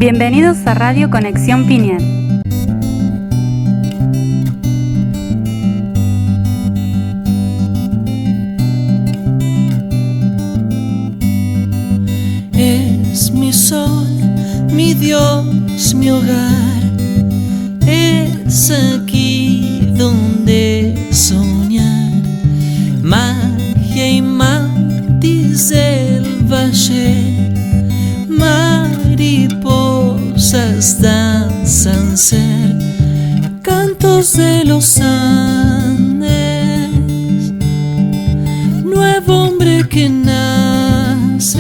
Bienvenidos a Radio Conexión Piñal. Es mi sol, mi Dios, mi hogar. Es aquí donde soñar. Magia y matiz del valle. Mariposas danzan ser cantos de los Andes. Nuevo hombre que nace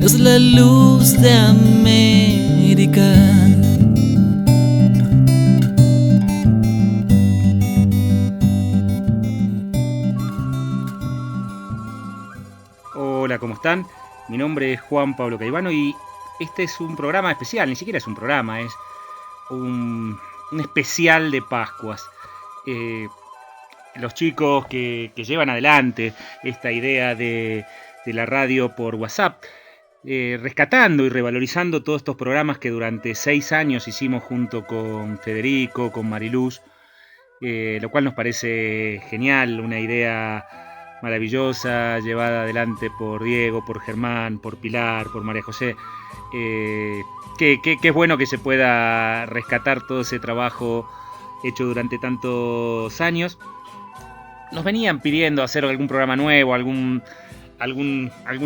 es la luz de América. Hola, ¿cómo están? Mi nombre es Juan Pablo Caivano y este es un programa especial, ni siquiera es un programa, es un especial de Pascuas. Los chicos que llevan adelante esta idea de la radio por WhatsApp, rescatando y revalorizando todos estos programas que durante 6 años hicimos junto con Federico, con Mariluz, lo cual nos parece genial, una idea maravillosa, llevada adelante por Diego, por Germán, por Pilar, por María José. Que es bueno que se pueda rescatar todo ese trabajo hecho durante tantos años. Nos venían pidiendo hacer algún programa nuevo, algún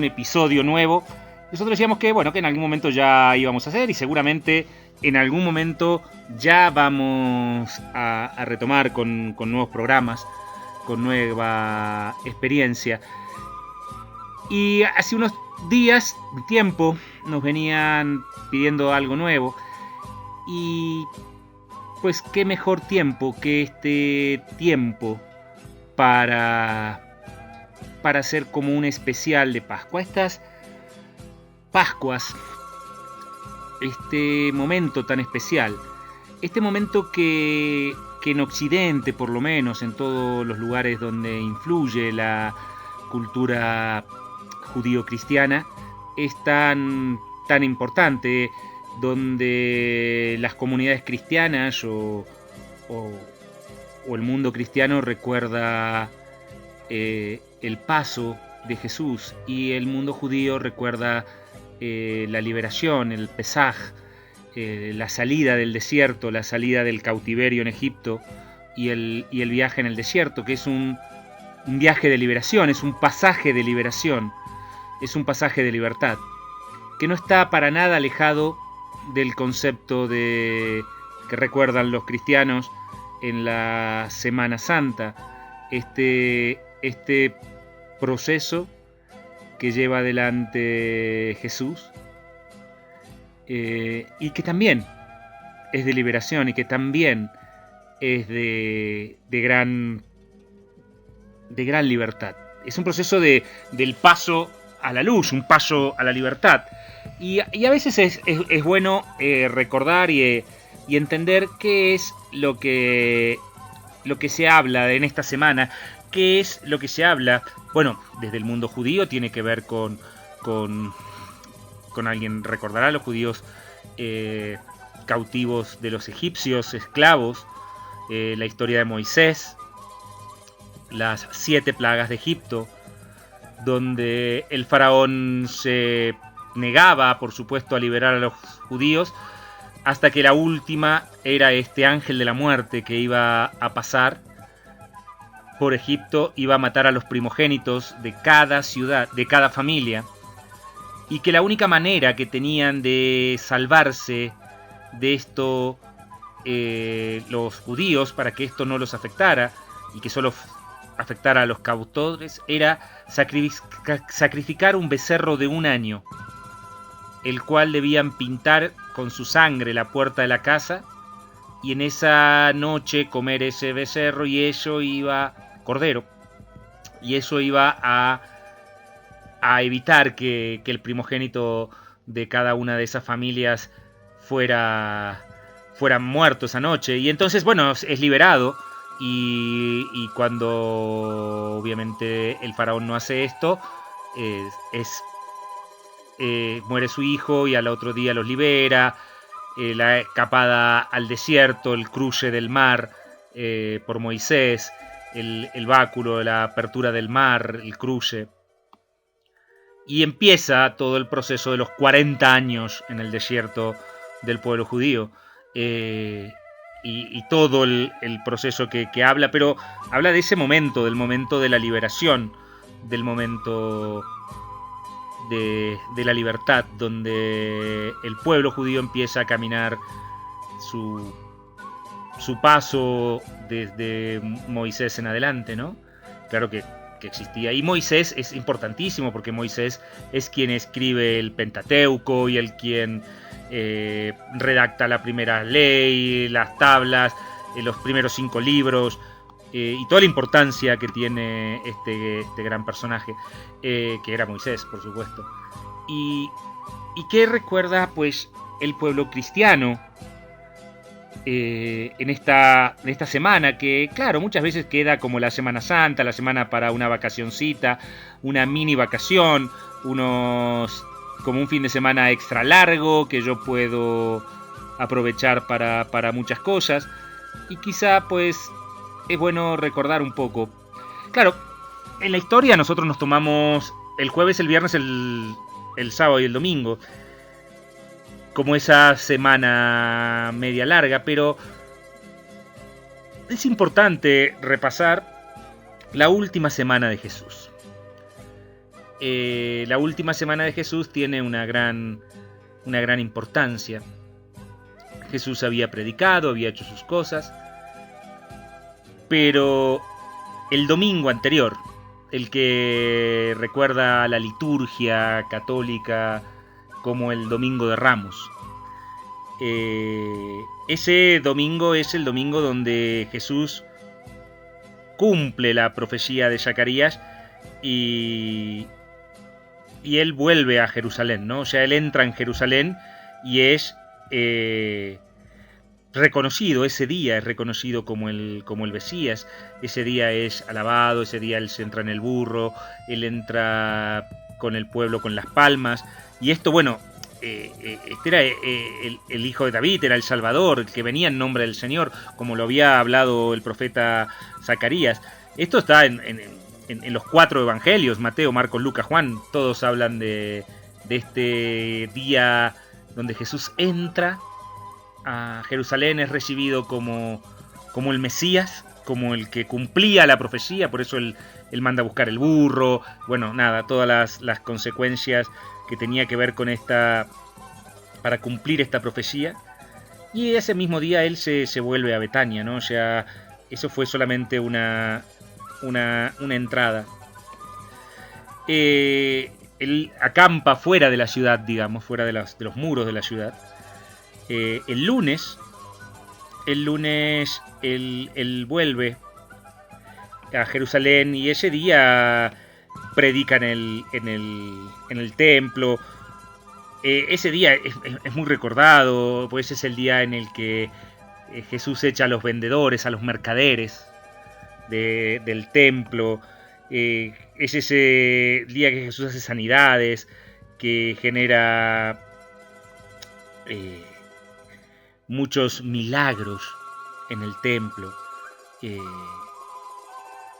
episodio nuevo. Nosotros decíamos que bueno, que en algún momento ya íbamos a hacer y seguramente en algún momento ya vamos a retomar con nuevos programas, con nueva experiencia. Y hace unos días, tiempo, nos venían pidiendo algo nuevo. Y pues qué mejor tiempo que este tiempo para hacer como un especial de Pascua. Estas Pascuas, este momento tan especial, este momento que en Occidente, por lo menos, en todos los lugares donde influye la cultura judío-cristiana, es tan importante, donde las comunidades cristianas o el mundo cristiano recuerda el paso de Jesús y el mundo judío recuerda la liberación, el Pesaj, la salida del desierto, la salida del cautiverio en Egipto y el viaje en el desierto, que es un viaje de liberación, es un pasaje de liberación, es un pasaje de libertad, que no está para nada alejado del concepto que recuerdan los cristianos en la Semana Santa, este proceso que lleva adelante Jesús, y que también es de liberación y que también es de gran libertad. Es un proceso del paso a la luz, un paso a la libertad. Y a veces es bueno recordar y entender qué es lo que se habla en esta semana, qué es lo que se habla. Bueno, desde el mundo judío tiene que ver con alguien recordará, los judíos cautivos de los egipcios, esclavos, la historia de Moisés, las 7 plagas de Egipto, donde el faraón se negaba, por supuesto, a liberar a los judíos, hasta que la última era este ángel de la muerte que iba a pasar por Egipto, iba a matar a los primogénitos de cada ciudad, de cada familia, y que la única manera que tenían de salvarse de esto los judíos, para que esto no los afectara y que solo afectara a los cautores, era sacrificar un becerro de 1 año, el cual debían pintar con su sangre la puerta de la casa y en esa noche comer ese becerro, y eso iba cordero, y eso iba a evitar que el primogénito de cada una de esas familias fuera muerto esa noche. Y entonces, bueno, es liberado, y cuando obviamente el faraón no hace esto, es muere su hijo y al otro día los libera, la escapada al desierto, el cruce del mar por Moisés, el báculo, la apertura del mar, el cruce. Y empieza todo el proceso de los 40 años en el desierto del pueblo judío. Y todo el proceso que habla, pero habla de ese momento, del momento de la liberación, del momento de la libertad, donde el pueblo judío empieza a caminar su paso desde Moisés en adelante, ¿no? Claro que existía. Y Moisés es importantísimo porque Moisés es quien escribe el Pentateuco y el quien redacta la primera ley, las tablas, los primeros 5 libros, y toda la importancia que tiene este gran personaje, que era Moisés, por supuesto. Y que recuerda pues el pueblo cristiano en esta semana, que claro, muchas veces queda como la Semana Santa, la semana para una vacacioncita, una mini vacación, como un fin de semana extra largo que yo puedo aprovechar para muchas cosas, y quizá pues es bueno recordar un poco. Claro, en la historia nosotros nos tomamos el jueves, el viernes, el sábado y el domingo como esa semana media larga, pero es importante repasar la última semana de Jesús. La última semana de Jesús tiene una gran importancia. Jesús había predicado, había hecho sus cosas, pero el domingo anterior, el que recuerda la liturgia católica como el Domingo de Ramos, ese domingo es el domingo donde Jesús cumple la profecía de Zacarías y él vuelve a Jerusalén, ¿no? O sea, él entra en Jerusalén y es reconocido, ese día es reconocido como el Mesías. Ese día es alabado, ese día él se entra en el burro, él entra con el pueblo con las palmas. Y esto, bueno, este era el hijo de David, era el Salvador, el que venía en nombre del Señor, como lo había hablado el profeta Zacarías. Esto está en los 4 evangelios, Mateo, Marcos, Lucas, Juan. Todos hablan de este día donde Jesús entra a Jerusalén, es recibido como el Mesías, como el que cumplía la profecía. Por eso él manda a buscar el burro, bueno, nada, todas las consecuencias que tenía que ver con para cumplir esta profecía. Y ese mismo día él se vuelve a Betania, ¿no? O sea, eso fue solamente una entrada. Él acampa fuera de la ciudad, digamos, fuera de los muros de la ciudad. El lunes él vuelve a Jerusalén y ese día predica en el templo. Ese día es muy recordado, pues es el día en el que Jesús echa a los vendedores, a los mercaderes del templo. Es ese día que Jesús hace sanidades, que genera muchos milagros en el templo.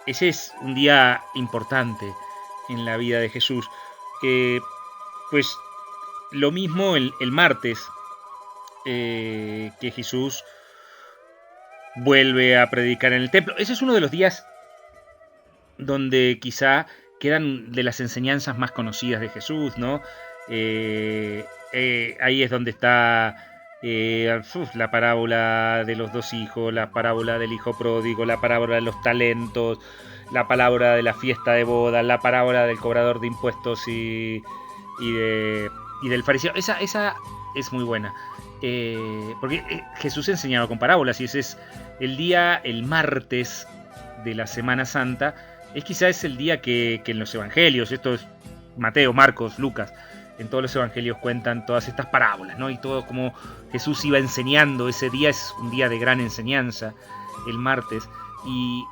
Ese es un día importante en la vida de Jesús. Pues lo mismo el martes, que Jesús vuelve a predicar en el templo. Ese es uno de los días donde quizá quedan de las enseñanzas más conocidas de Jesús, ¿no? Ahí es donde está la parábola de los 2 hijos, la parábola del hijo pródigo, la parábola de los talentos, la parábola de la fiesta de boda, la parábola del cobrador de impuestos y del fariseo. Esa es muy buena, porque Jesús enseñaba con parábolas, y ese es el martes de la Semana Santa. Quizás el día que en los evangelios, esto es Mateo, Marcos, Lucas, en todos los evangelios cuentan todas estas parábolas, ¿no? Y todo como Jesús iba enseñando. Ese día es un día de gran enseñanza, el martes. Y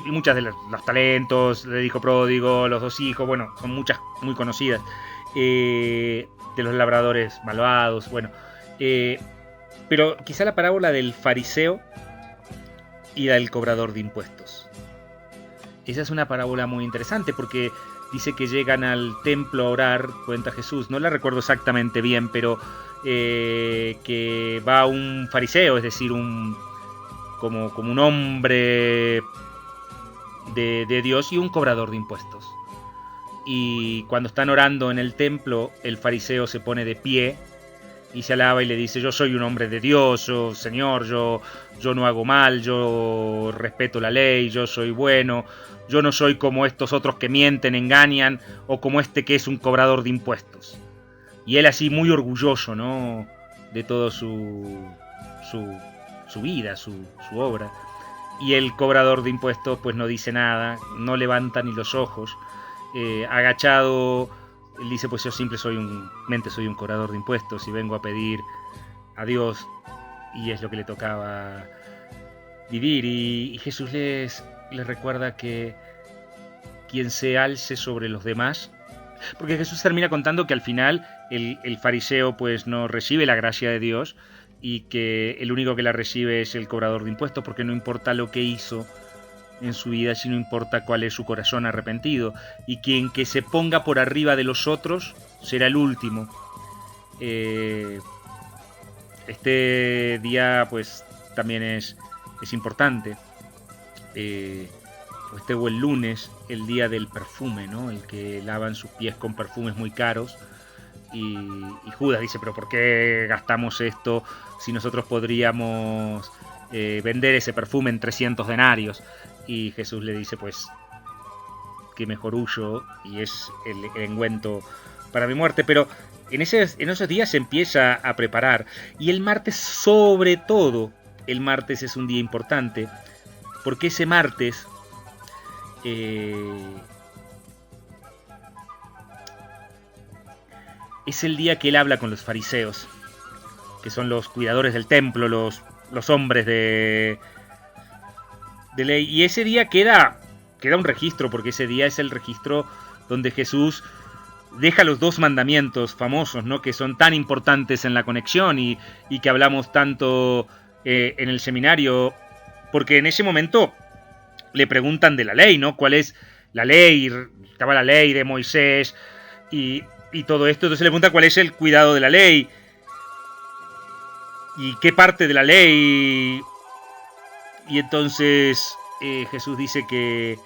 muchas de los talentos, el hijo pródigo, los 2 hijos, bueno, son muchas muy conocidas. de los labradores malvados, bueno. Pero quizá la parábola del fariseo y la del cobrador de impuestos. Esa es una parábola muy interesante porque dice que llegan al templo a orar, cuenta Jesús, no la recuerdo exactamente bien, pero que va un fariseo, es decir, como un hombre de Dios y un cobrador de impuestos. Y cuando están orando en el templo, el fariseo se pone de pie y se alaba y le dice: yo soy un hombre de Dios, Señor, yo no hago mal, yo respeto la ley, yo soy bueno, yo no soy como estos otros que mienten, engañan, o como este que es un cobrador de impuestos. Y él así muy orgulloso, ¿no?, de todo su vida, su obra. Y el cobrador de impuestos pues no dice nada, no levanta ni los ojos. Agachado, él dice: pues yo siempre soy un cobrador de impuestos y vengo a pedir a Dios, y es lo que le tocaba vivir. Y Jesús les recuerda que quien se alce sobre los demás, porque Jesús termina contando que al final el fariseo pues no recibe la gracia de Dios, y que el único que la recibe es el cobrador de impuestos, porque no importa lo que hizo en su vida, sino importa cuál es su corazón arrepentido, y quien que se ponga por arriba de los otros será el último. Este día pues también es importante, o el lunes, el día del perfume, ¿no?, el que lavan sus pies con perfumes muy caros. Y Judas dice: pero ¿por qué gastamos esto si nosotros podríamos vender ese perfume en 300 denarios? Y Jesús le dice: pues que mejor huyo, y es el ungüento para mi muerte. Pero en esos días se empieza a preparar. Y el martes, sobre todo, el martes es un día importante, porque ese martes es el día que él habla con los fariseos, que son los cuidadores del templo, los hombres de ley. Y ese día queda un registro, porque ese día es el registro donde Jesús deja los 2 mandamientos famosos, ¿no?, que son tan importantes en la conexión y que hablamos tanto en el seminario, porque en ese momento le preguntan de la ley, ¿no? ¿Cuál es la ley? Estaba la ley de Moisés y todo esto. Entonces le pregunta cuál es el cuidado de la ley y qué parte de la ley. Y entonces Jesús dice que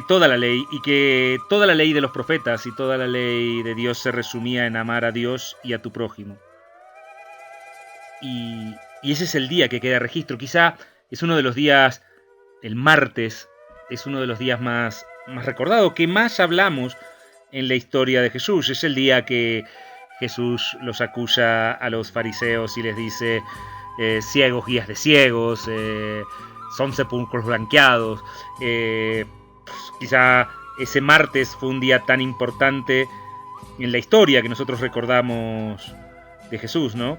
toda la ley, y que toda la ley de los profetas y toda la ley de Dios se resumía en amar a Dios y a tu prójimo. Y ese es el día que queda registro. Quizá es uno de los días, el martes, es uno de los días más recordados, que más hablamos en la historia de Jesús. Es el día que Jesús los acusa a los fariseos y les dice: ciegos, guías de ciegos, son sepulcros blanqueados. Quizá ese martes fue un día tan importante en la historia que nosotros recordamos de Jesús, ¿no?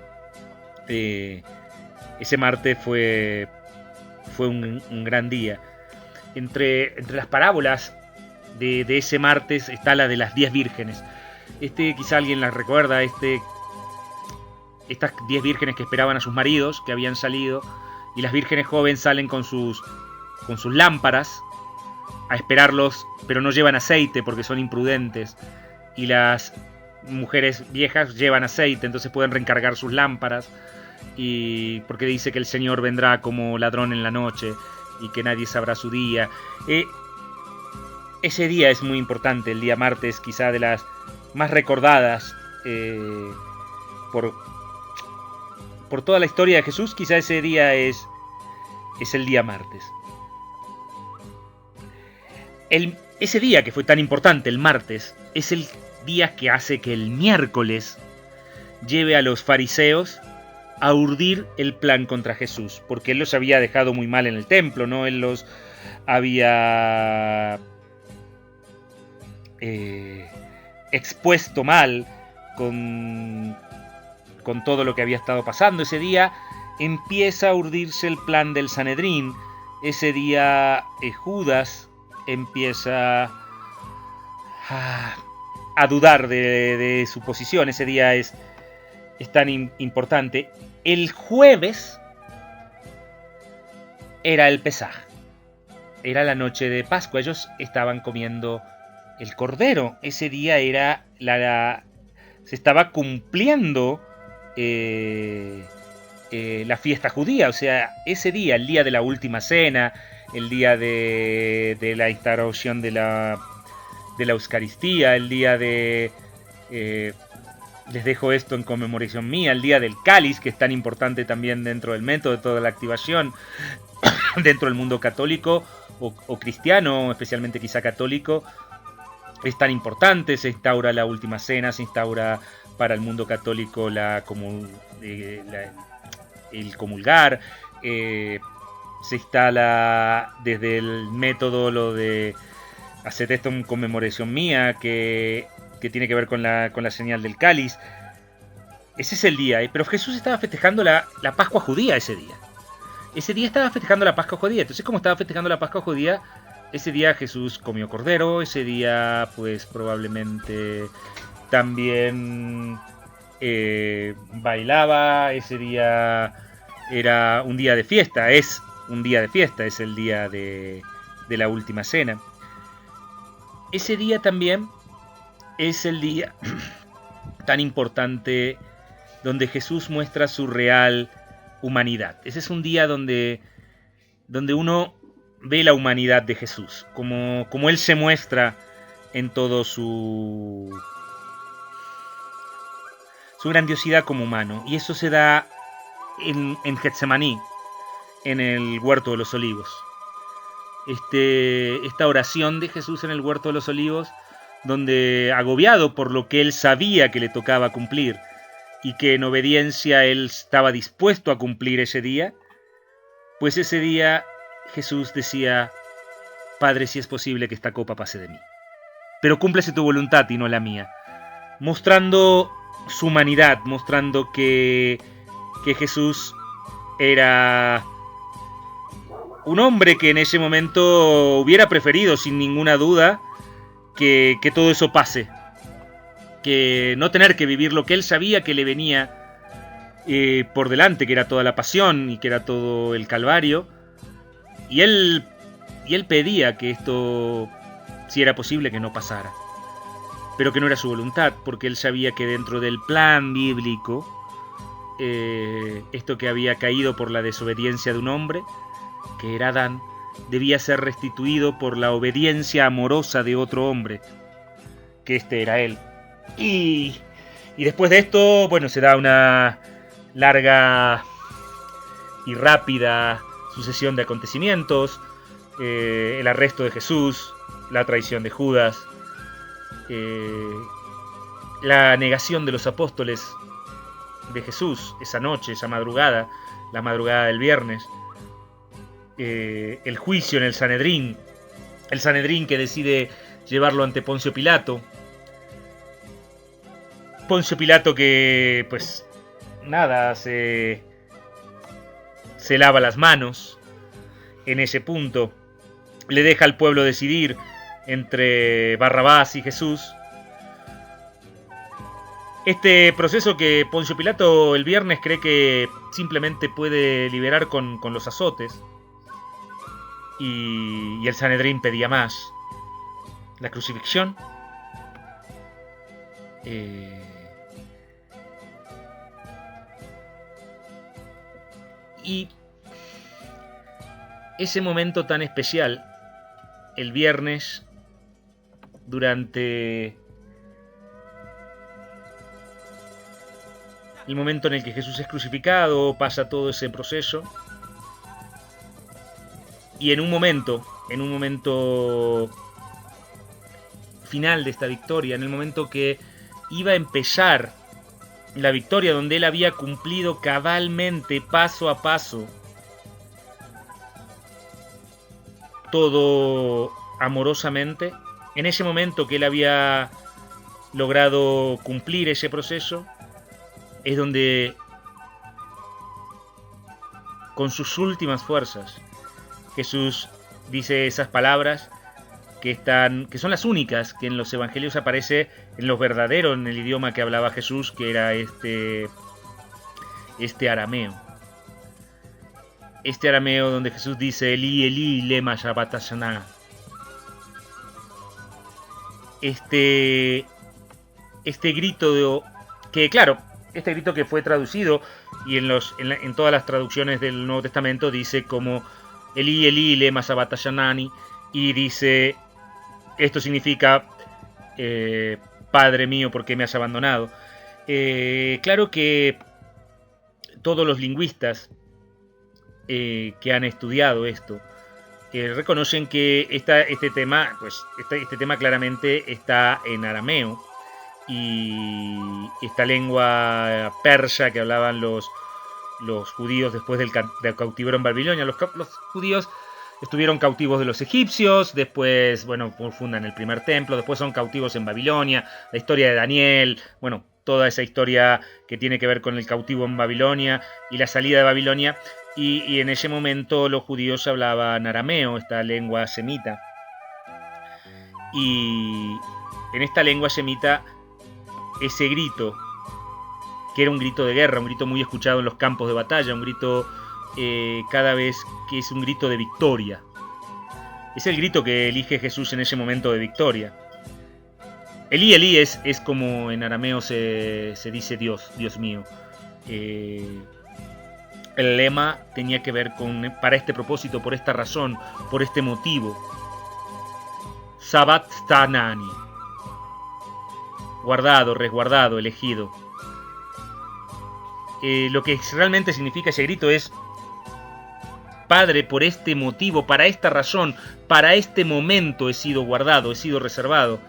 Ese martes fue un gran día. Entre las parábolas de ese martes está la de las 10 vírgenes. Quizá alguien las recuerda, estas 10 vírgenes que esperaban a sus maridos, que habían salido, y las vírgenes jóvenes salen con sus lámparas a esperarlos, pero no llevan aceite porque son imprudentes, y las mujeres viejas llevan aceite, entonces pueden reencargar sus lámparas, y porque dice que el Señor vendrá como ladrón en la noche y que nadie sabrá su día. Ese día es muy importante, el día martes, quizá de las más recordadas por toda la historia de Jesús. Quizá ese día es el día martes. Ese día que fue tan importante, el martes, es el día que hace que el miércoles lleve a los fariseos a urdir el plan contra Jesús, porque él los había dejado muy mal en el templo, ¿no? Él los había expuesto mal con todo lo que había estado pasando. Ese día empieza a urdirse el plan del Sanedrín. Ese día Judas empieza a dudar de su posición. Ese día es tan importante. El jueves era el Pesaj. Era la noche de Pascua. Ellos estaban comiendo el cordero. Ese día era se estaba cumpliendo la fiesta judía. O sea, ese día, el día de la última cena, el día de la instauración de la Eucaristía, el día de... les dejo esto en conmemoración mía, el día del cáliz, que es tan importante también dentro del método, de toda la activación, dentro del mundo católico o cristiano, especialmente quizá católico, es tan importante. Se instaura la última cena, se instaura para el mundo católico el comulgar, se instala desde el método lo de hacer esto en conmemoración mía, que tiene que ver con la señal del cáliz. Ese es el día, pero Jesús estaba festejando la Pascua judía ese día. Ese día estaba festejando la Pascua judía. Entonces, como estaba festejando la Pascua judía, ese día Jesús comió cordero. Ese día, pues, probablemente también bailaba. Ese día era un día de fiesta. Es un día de fiesta. Es el día de la última cena. Ese día también es el día tan importante donde Jesús muestra su real humanidad. Ese es un día donde uno ve la humanidad de Jesús, como Él se muestra en todo su grandiosidad como humano. Y eso se da en Getsemaní, en el Huerto de los Olivos. Esta oración de Jesús en el Huerto de los Olivos, donde, agobiado por lo que él sabía que le tocaba cumplir y que en obediencia él estaba dispuesto a cumplir ese día, pues ese día Jesús decía: Padre, si es posible que esta copa pase de mí, pero cúmplese tu voluntad y no la mía, mostrando su humanidad, mostrando que Jesús era un hombre que en ese momento hubiera preferido sin ninguna duda que todo eso pase, que no tener que vivir lo que él sabía que le venía por delante, que era toda la pasión y que era todo el calvario. Y él pedía que esto, si era posible, que no pasara, pero que no era su voluntad, porque él sabía que dentro del plan bíblico, esto que había caído por la desobediencia de un hombre, que era Adán, debía ser restituido por la obediencia amorosa de otro hombre, que era él. Y después de esto, bueno, se da una larga y rápida sucesión de acontecimientos, el arresto de Jesús, la traición de Judas, la negación de los apóstoles de Jesús esa noche, esa madrugada, la madrugada del viernes, el juicio en el Sanedrín que decide llevarlo ante Poncio Pilato. Poncio Pilato que, pues, nada, se lava las manos en ese punto, le deja al pueblo decidir entre Barrabás y Jesús. Este proceso que Poncio Pilato el viernes cree que simplemente puede liberar con los azotes, y el Sanedrín pedía más: la crucifixión. Y ese momento tan especial, el viernes, durante el momento en el que Jesús es crucificado, pasa todo ese proceso, y en un momento final de esta victoria, en el momento que iba a empezar la victoria, donde él había cumplido cabalmente, paso a paso, todo amorosamente, en ese momento que él había logrado cumplir ese proceso, es donde, con sus últimas fuerzas, Jesús dice esas palabras que son las únicas que en los evangelios aparece en los verdaderos, en el idioma que hablaba Jesús, que era este arameo. Este arameo donde Jesús dice Eli, Eli, lema sabachthani. Este grito que claro, este grito que fue traducido y en todas las traducciones del Nuevo Testamento dice como Eli, Eli, lema sabachthani, y dice, esto significa Padre mío, ¿por qué me has abandonado? Claro que todos los lingüistas que han estudiado esto reconocen que este tema claramente está en arameo, y esta lengua persa que hablaban los judíos después del cautiverio en Babilonia. Los judíos estuvieron cautivos de los egipcios, después, bueno, fundan el primer templo, después son cautivos en Babilonia, la historia de Daniel, bueno, toda esa historia que tiene que ver con el cautivo en Babilonia y la salida de Babilonia, y en ese momento los judíos hablaban arameo, esta lengua semita, y en esta lengua semita ese grito, que era un grito de guerra, un grito muy escuchado en los campos de batalla, un grito cada vez que es un grito de victoria. Es el grito que elige Jesús en ese momento de victoria. Elí, Elí es como en arameo se dice Dios, Dios mío. El lema tenía que ver con, para este propósito, por esta razón, por este motivo. Sabachthani. Guardado, resguardado, elegido. Lo que realmente significa ese grito es: Padre, por este motivo, para esta razón, para este momento he sido guardado, he sido reservado.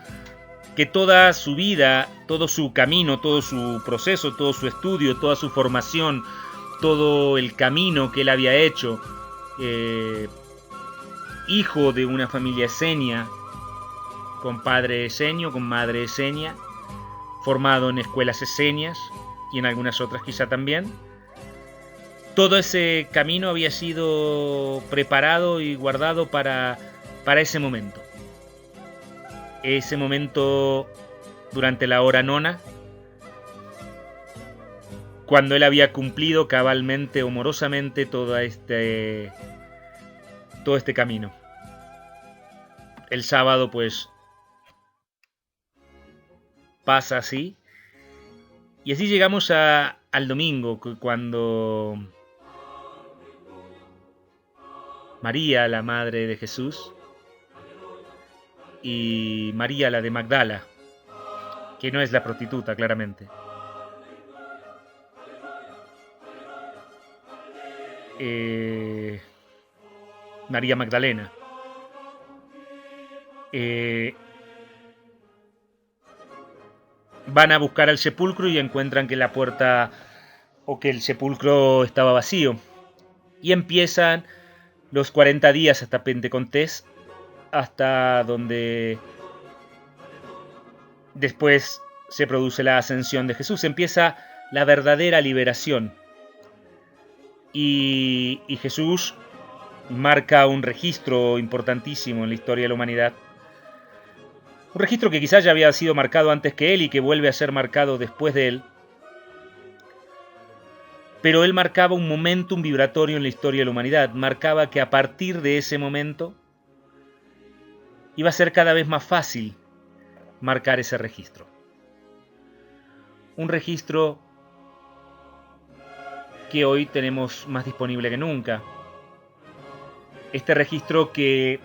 Que toda su vida, todo su camino, todo su proceso, todo su estudio, toda su formación, todo el camino que él había hecho, hijo de una familia esenia, con padre esenio, con madre esenia, formado en escuelas esenias y en algunas otras quizá también. Todo ese camino había sido preparado y guardado para ese momento. Ese momento durante la hora nona, cuando él había cumplido cabalmente, amorosamente todo este camino. El sábado pues pasa así, y así llegamos al domingo, cuando María, la madre de Jesús, y María, la de Magdala, que no es la prostituta, claramente, María Magdalena, van a buscar al sepulcro y encuentran que la puerta, o que el sepulcro estaba vacío, y empiezan los 40 días hasta Pentecostés, hasta donde después se produce la ascensión de Jesús. Empieza la verdadera liberación, y Jesús marca un registro importantísimo en la historia de la humanidad. Un registro que quizás ya había sido marcado antes que él y que vuelve a ser marcado después de él. Pero él marcaba un momentum vibratorio en la historia de la humanidad. Marcaba que a partir de ese momento iba a ser cada vez más fácil marcar ese registro. Un registro que hoy tenemos más disponible que nunca. Este registro que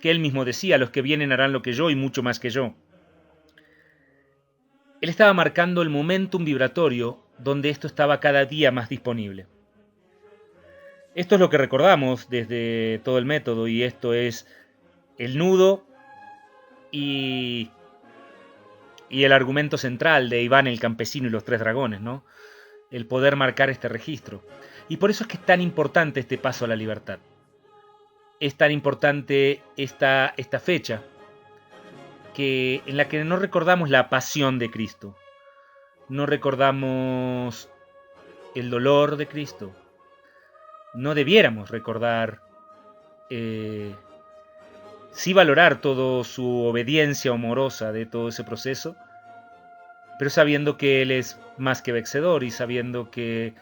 él mismo decía: los que vienen harán lo que yo y mucho más que yo. Él estaba marcando el momentum vibratorio donde esto estaba cada día más disponible. Esto es lo que recordamos desde todo el método, y esto es el nudo y el argumento central de Iván el Campesino y los Tres Dragones, ¿no? El poder marcar este registro. Y por eso es que es tan importante este paso a la libertad. Es tan importante esta fecha en la que no recordamos la pasión de Cristo, no recordamos el dolor de Cristo, no debiéramos recordar sí valorar toda su obediencia amorosa de todo ese proceso, pero sabiendo que Él es más que vencedor y sabiendo que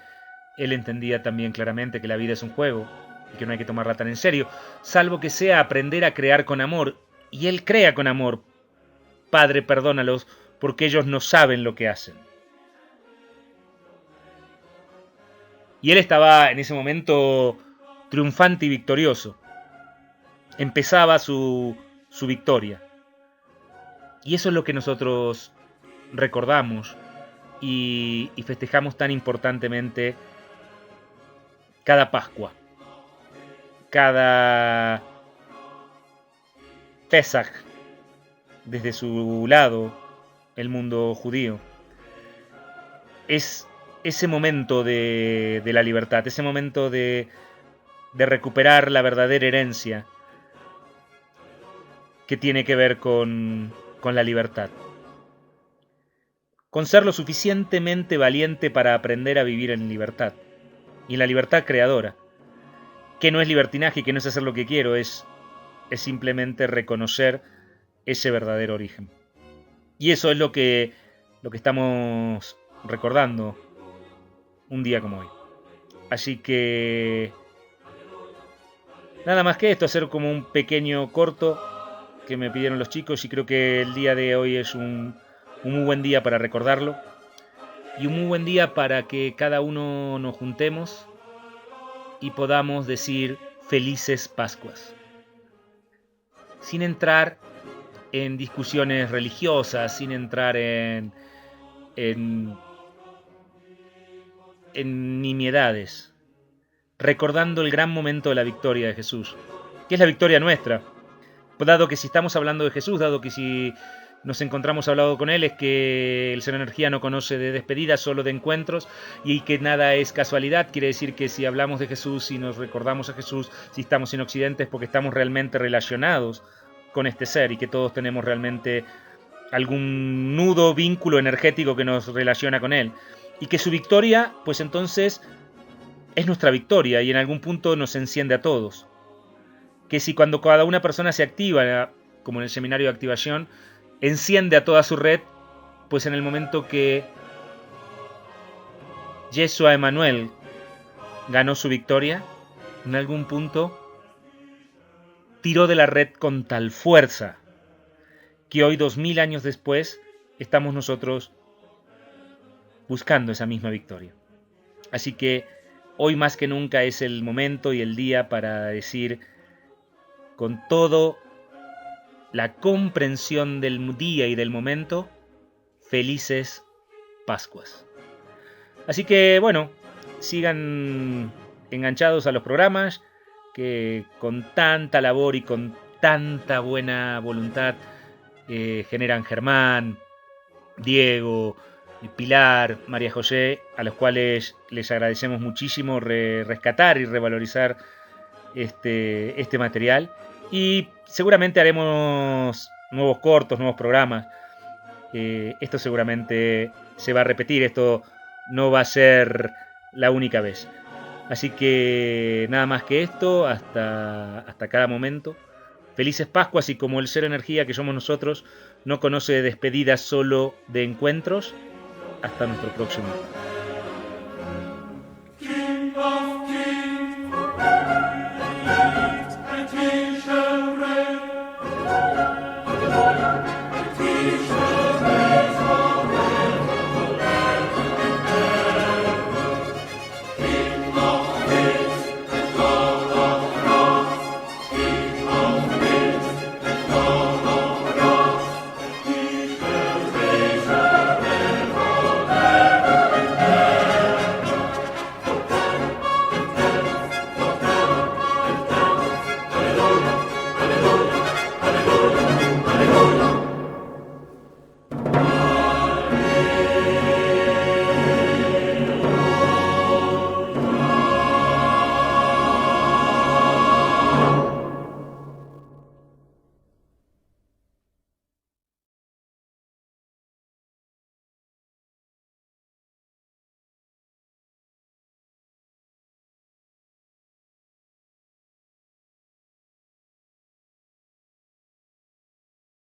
Él entendía también claramente que la vida es un juego y que no hay que tomarla tan en serio, salvo que sea aprender a crear con amor, y Él crea con amor. Padre, perdónalos, porque ellos no saben lo que hacen. Y Él estaba en ese momento triunfante y victorioso. Empezaba su victoria. Y eso es lo que nosotros recordamos y festejamos tan importantemente cada Pascua, cada Pesaj, desde su lado, el mundo judío. Es ese momento de la libertad, ese momento de recuperar la verdadera herencia que tiene que ver con la libertad. Con ser lo suficientemente valiente para aprender a vivir en libertad. Y en la libertad creadora. Que no es libertinaje y que no es hacer lo que quiero, es simplemente reconocer ese verdadero origen. Y eso es lo que estamos recordando un día como hoy. Así que nada más que esto, hacer como un pequeño corto que me pidieron los chicos, y creo que el día de hoy es un muy buen día para recordarlo y un muy buen día para que cada uno nos juntemos y podamos decir felices Pascuas, sin entrar en discusiones religiosas, sin entrar en nimiedades, recordando el gran momento de la victoria de Jesús, que es la victoria nuestra. Dado que si estamos hablando de Jesús, dado que si nos encontramos hablando con Él, es que el Ser Energía no conoce de despedidas, solo de encuentros, y que nada es casualidad. Quiere decir que si hablamos de Jesús, si nos recordamos a Jesús, si estamos en Occidente, es porque estamos realmente relacionados con este ser y que todos tenemos realmente algún nudo, vínculo energético que nos relaciona con Él. Y que su victoria, pues entonces, es nuestra victoria y en algún punto nos enciende a todos. Que si cuando cada una persona se activa, como en el seminario de activación, enciende a toda su red, pues en el momento que Yeshua Emanuel ganó su victoria, en algún punto tiró de la red con tal fuerza que hoy, 2000 años después, estamos nosotros buscando esa misma victoria. Así que hoy más que nunca es el momento y el día para decir con todo la comprensión del día y del momento, felices Pascuas. Así que bueno, sigan enganchados a los programas que con tanta labor y con tanta buena voluntad generan Germán, Diego, Pilar, María José, a los cuales les agradecemos muchísimo rescatar y revalorizar este material. Y seguramente haremos nuevos cortos, nuevos programas. Esto seguramente se va a repetir, esto no va a ser la única vez. Así que nada más que esto, hasta cada momento. Felices Pascuas, y como el Ser Energía que somos nosotros no conoce despedidas, solo de encuentros, hasta nuestro próximo.